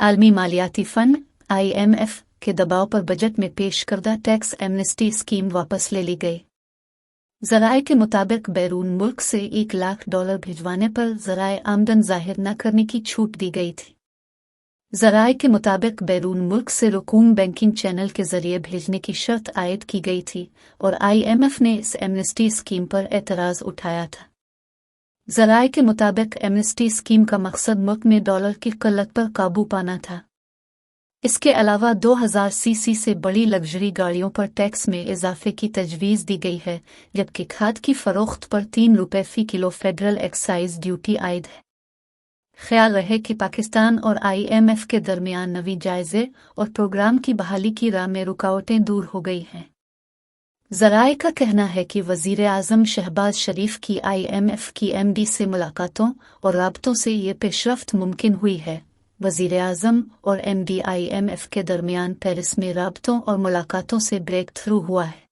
عالمی مالیاتی fund IMF کے دباؤ پر بجٹ میں پیش کردہ ٹیکس ایمنسٹی اسکیم واپس لے لی گئی۔ ذرائع کے مطابق بیرون ملک سے $1,00,000 بھجوانے پر ذرائع آمدن ظاہر نہ کرنے کی چھوٹ دی گئی تھی۔ ذرائع کے مطابق بیرون ملک سے رقوم بینکنگ چینل کے ذریعے بھیجنے کی شرط عائد کی گئی تھی اور IMF نے اس ایمنسٹی اسکیم پر اعتراض اٹھایا تھا۔ ذرائع کے مطابق ایمنسٹی اسکیم کا مقصد ملک میں ڈالر کی قلت پر قابو پانا تھا۔ اس کے علاوہ 2000 cc سے بڑی لگژری گاڑیوں پر ٹیکس میں اضافے کی تجویز دی گئی ہے، جبکہ کھاد کی فروخت پر ₹3 فی کلو فیڈرل ایکسائز ڈیوٹی عائد ہے۔ خیال رہے کہ پاکستان اور IMF کے درمیان نویں جائزے اور پروگرام کی بحالی کی راہ میں رکاوٹیں دور ہو گئی ہیں۔ ذرائع کا کہنا ہے کہ وزیر اعظم شہباز شریف کی IMF کی MD سے ملاقاتوں اور رابطوں سے یہ پیش رفت ممکن ہوئی ہے۔ وزیر اعظم اور MD IMF کے درمیان پیرس میں رابطوں اور ملاقاتوں سے بریک تھرو ہوا ہے۔